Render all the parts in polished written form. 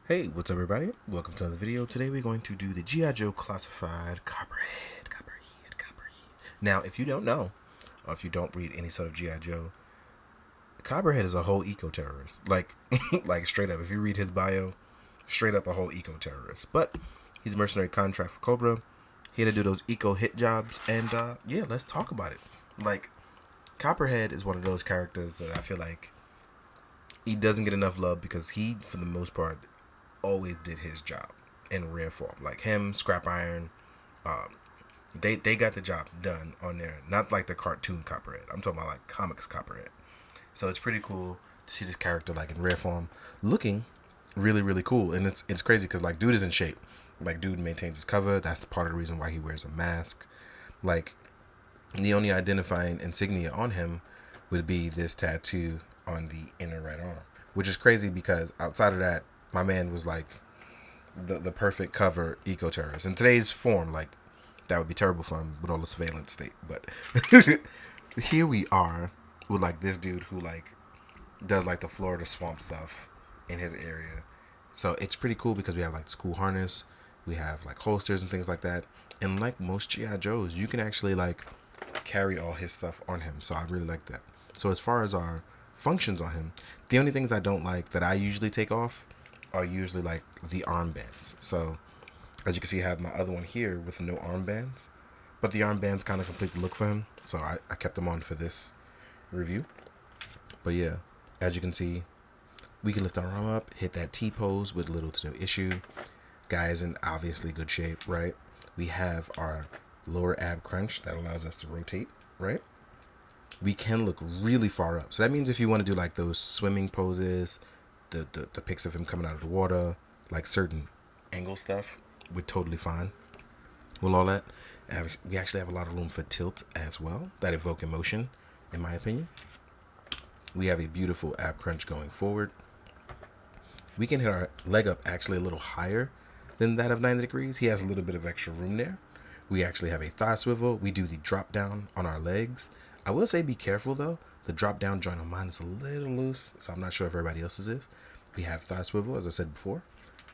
Hey, what's up everybody? Welcome to another video. Today we're going to do the G.I. Joe Classified Copperhead. Now, if you don't know, or if you don't read any sort of G.I. Joe, Copperhead is a whole eco-terrorist. Like, like straight up, if you read his bio, straight up a whole eco-terrorist. But he's a mercenary contract for Cobra. He had to do those eco-hit jobs, and yeah, let's talk about it. Like, Copperhead is one of those characters that I feel like he doesn't get enough love because he, for the most part, always did his job in rare form. Like him, Scrap Iron, um, they got the job done on there. Not like the cartoon Copperhead. I'm talking about like comics Copperhead. So it's pretty cool to see this character like in rare form, looking really cool. And it's crazy because like dude is in shape. Like dude maintains his cover. That's part of the reason why he wears a mask. Like the only identifying insignia on him would be this tattoo on the inner right arm, which is crazy because outside of that, my man was like the perfect cover eco terrorist. In today's form, like that would be terrible for him with all the surveillance state. But here we are with like this dude who like does like the Florida swamp stuff in his area. So it's pretty cool because we have like school harness, we have like holsters and things like that. And like most GI Joes, you can actually like carry all his stuff on him. So I really like that. So as far as our functions on him, the only things I don't like that I usually take off are usually like the armbands. So as you can see, I have my other one here with no armbands, but the armbands kind of complete the look for him. So I kept them on for this review. But yeah, as you can see, we can lift our arm up, hit that T pose with little to no issue. Guy is in obviously good shape, right? We have our lower ab crunch that allows us to rotate, right? We can look really far up. So that means if you want to do like those swimming poses, the pics of him coming out of the water, like certain angle stuff, we're totally fine with all that. We actually have a lot of room for tilt as well, that evoke emotion, in my opinion. We have a beautiful ab crunch going forward. We can hit our leg up actually a little higher than that of 90 degrees. He has a little bit of extra room there. We actually have a thigh swivel. We do the drop down on our legs. I will say be careful though. The drop down joint on mine is a little loose, so I'm not sure if everybody else's is. We have thigh swivel, as I said before.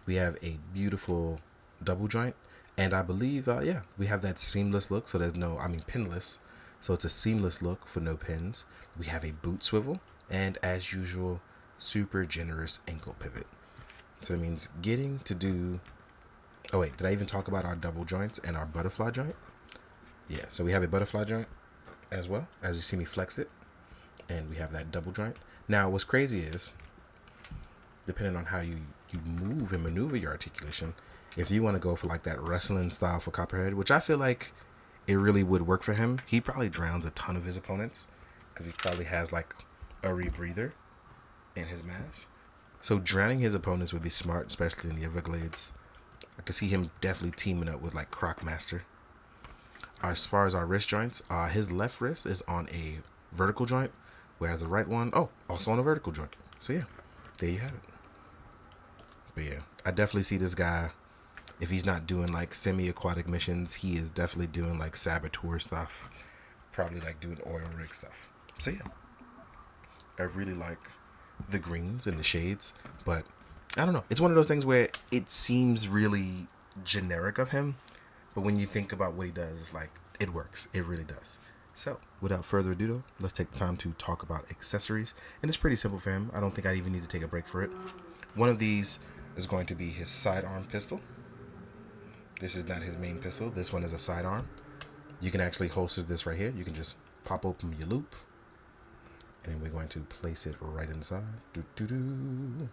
We have a beautiful double joint. And I believe, yeah, we have that seamless look. So there's no, I mean, pinless. So it's a seamless look for no pins. We have a boot swivel. And as usual, super generous ankle pivot. So it means getting to do. Oh, wait, did I even talk about our double joints and our butterfly joint? Yeah, so we have a butterfly joint as well, as you see me flex it. And we have that double joint. Now, what's crazy is, depending on how you move and maneuver your articulation, if you want to go for like that wrestling style for Copperhead, which I feel like it really would work for him, he probably drowns a ton of his opponents because he probably has like a rebreather in his mask. So drowning his opponents would be smart, especially in the Everglades. I could see him definitely teaming up with like Crocmaster. As far as our wrist joints, his left wrist is on a vertical joint, whereas the right one, oh, also on a vertical joint. So yeah, there you have it. But yeah, I definitely see this guy. If he's not doing like semi-aquatic missions, he is definitely doing like saboteur stuff. Probably like doing oil rig stuff. So yeah, I really like the greens and the shades, but I don't know. It's one of those things where it seems really generic of him, but when you think about what he does, it's like it works. It really does. So, without further ado, though, let's take the time to talk about accessories. And it's pretty simple for him. I don't think I even need to take a break for it. One of these is going to be his sidearm pistol. This is not his main pistol. This one is a sidearm. You can actually holster this right here. You can just pop open your loop, and then we're going to place it right inside. Doo-doo-doo.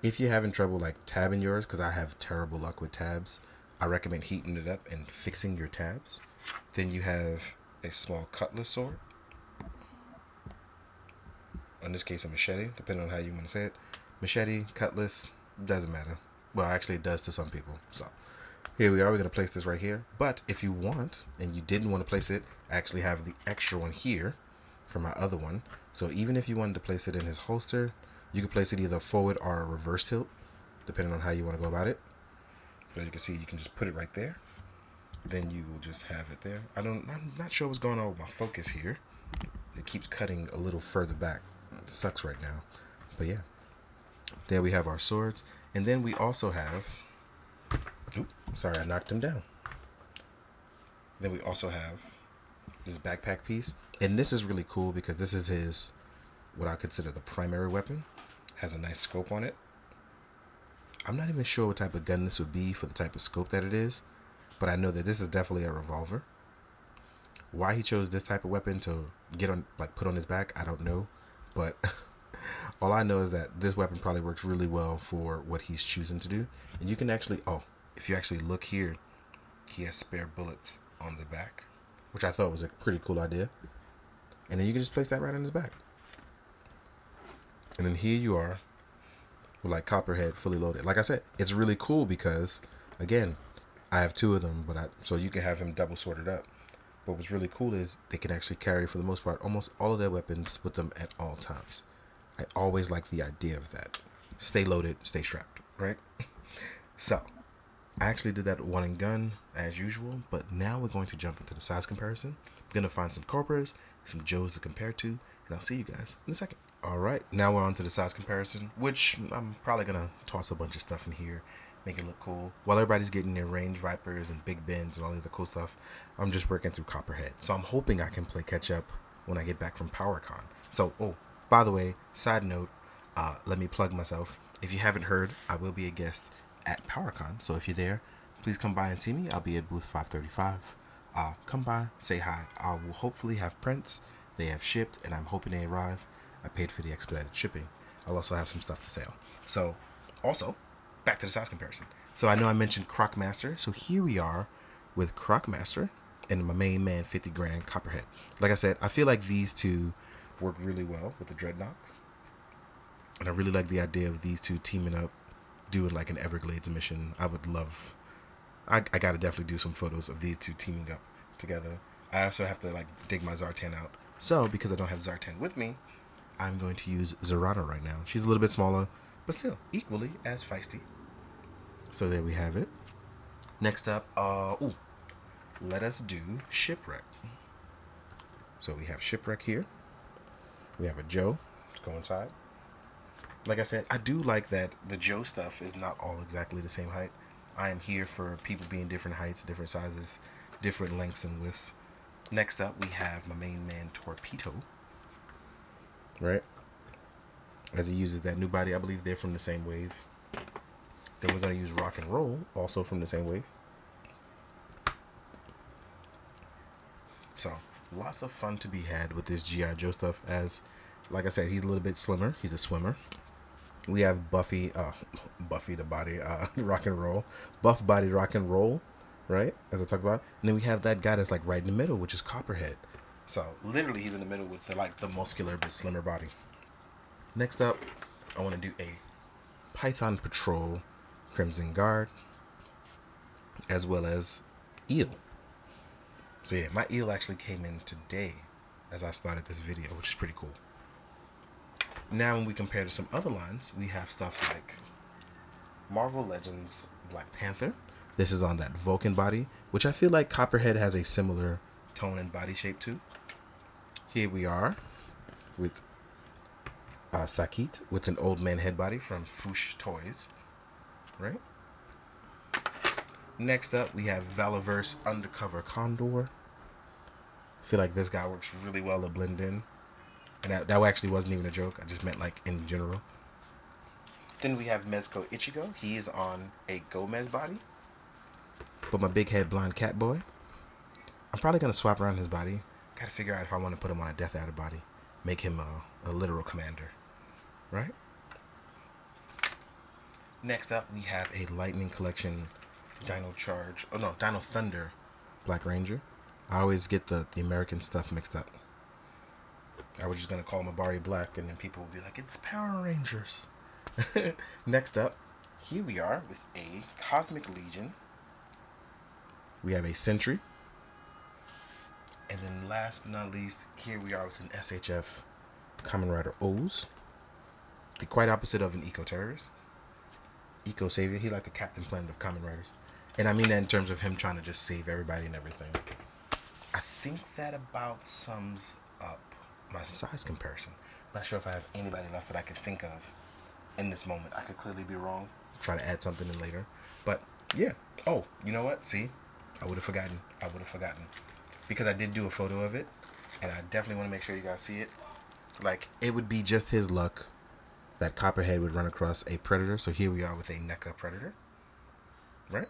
If you're having trouble like tabbing yours, because I have terrible luck with tabs, I recommend heating it up and fixing your tabs. Then you have a small cutlass sword. In this case, a machete, depending on how you want to say it. Machete, cutlass, doesn't matter. Well, actually, it does to some people. So here we are. We're going to place this right here. But if you want, and you didn't want to place it, I actually have the extra one here for my other one. So even if you wanted to place it in his holster, you can place it either forward or reverse tilt, depending on how you want to go about it. But as you can see, you can just put it right there. Then you will just have it there. I'm not sure what's going on with my focus here. It keeps cutting a little further back. It sucks right now. But yeah. There we have our swords. And then we also have... Oops, sorry, I knocked him down. Then we also have this backpack piece. And this is really cool because this is his, what I consider the primary weapon. Has a nice scope on it. I'm not even sure what type of gun this would be for the type of scope that it is. But I know that this is definitely a revolver. Why he chose this type of weapon to get on, like put on his back, I don't know. But all I know is that this weapon probably works really well for what he's choosing to do. And you can actually, oh, if you actually look here, he has spare bullets on the back, which I thought was a pretty cool idea. And then you can just place that right on his back. And then here you are with like Copperhead fully loaded. Like I said, it's really cool because, again, I have two of them, so you can have him double sorted up. But what's really cool is they can actually carry, for the most part, almost all of their weapons with them at all times. I always like the idea of that. Stay loaded, stay strapped, right? So, I actually did that one and gun as usual, but now we're going to jump into the size comparison. I'm going to find some Cobras, some Joes to compare to, and I'll see you guys in a second. Alright, now we're on to the size comparison, which I'm probably going to toss a bunch of stuff in here, make it look cool. While everybody's getting their range vipers and big bends and all the other cool stuff, I'm just working through Copperhead. So I'm hoping I can play catch up when I get back from PowerCon. So, oh, by the way, side note, let me plug myself. If you haven't heard, I will be a guest at PowerCon. So if you're there, please come by and see me. I'll be at booth 535. Come by, say hi. I will hopefully have prints. They have shipped, and I'm hoping they arrive. I paid for the expedited shipping. I'll also have some stuff to sell. So, also, back to the size comparison. So I know I mentioned Crocmaster. So here we are with Crocmaster and my main man 50 grand Copperhead. Like I said, I feel like these two work really well with the Dreadnoks. And I really like the idea of these two teaming up, doing like an Everglades mission. I would love... I gotta definitely do some photos of these two teaming up together. I also have to like dig my Zartan out. So, because I don't have Zartan with me, I'm going to use Zorana right now. She's a little bit smaller, but still equally as feisty. So there we have it. Next up, let us do Shipwreck. So we have Shipwreck here. We have a Joe. Let's go inside. Like I said, I do like that the Joe stuff is not all exactly the same height. I am here for people being different heights, different sizes, different lengths and widths. Next up, we have my main man Torpedo. Right? As he uses that new body, I believe they're from the same wave. Then we're going to use Rock and Roll, also from the same wave. So, lots of fun to be had with this G.I. Joe stuff. As, like I said, he's a little bit slimmer. He's a swimmer. We have Buffy the body, Rock and Roll. Buff body Rock and Roll, right? As I talked about. And then we have that guy that's like right in the middle, which is Copperhead. So, literally, he's in the middle with the muscular but slimmer body. Next up, I want to do a Python Patrol Crimson Guard, as well as Eel. So yeah, my Eel actually came in today as I started this video, which is pretty cool. Now when we compare to some other lines, we have stuff like Marvel Legends Black Panther. This is on that Vulcan body, which I feel like Copperhead has a similar tone and body shape to. Here we are with Sakit with an old man head body from Foosh Toys, right? Next up, we have Valaverse Undercover Condor. I feel like this guy works really well to blend in. And that actually wasn't even a joke. I just meant like in general. Then we have Mezco Ichigo. He is on a Gomez body. But my big head blonde cat boy, I'm probably going to swap around his body. Got to figure out if I want to put him on a Death Adder body. Make him a literal commander. Right? Next up, we have a Lightning Collection Dino Thunder Black Ranger. I always get the American stuff mixed up. I was just going to call him Abari Black, and then people would be like, it's Power Rangers. Next up, here we are with a Cosmic Legion. We have a Sentry. And then last but not least, here we are with an SHF Kamen Rider O's. The quite opposite of an Eco-Terrorist. Eco-Savior. He's like the Captain Planet of Kamen Riders. And I mean that in terms of him trying to just save everybody and everything. I think that about sums up my size comparison. I'm not sure if I have anybody left that I could think of. in this moment. I could clearly be wrong. Try to add something in later. But yeah. Oh, you know what? See, I would have forgotten. Because I did do a photo of it, and I definitely want to make sure you guys see it. Like, it would be just his luck that Copperhead would run across a predator. So here we are with a NECA predator, right?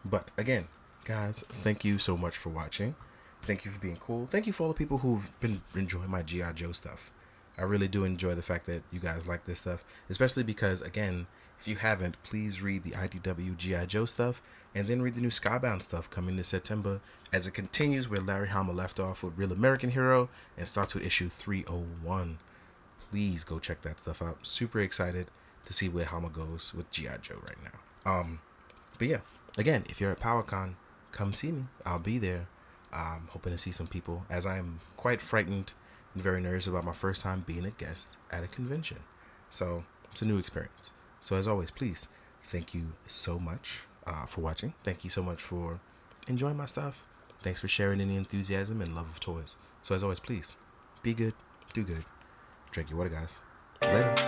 But again, guys, thank you so much for watching. Thank you for being cool. Thank you for all the people who've been enjoying my G.I. Joe stuff. I really do enjoy the fact that you guys like this stuff, especially because, again, if you haven't, please read the IDW G.I. Joe stuff and then read the new Skybound stuff coming this September as it continues where Larry Hama left off with Real American Hero and starts with issue 301. Please go check that stuff out. Super excited to see where Hama goes with G.I. Joe right now. But yeah, again, if you're at PowerCon, come see me. I'll be there. Hoping to see some people, as I'm quite frightened and very nervous about my first time being a guest at a convention. So it's a new experience. So as always, please, thank you so much for watching. Thank you so much for enjoying my stuff. Thanks for sharing any enthusiasm and love of toys. So as always, please, be good, do good, drink your water, guys. Later.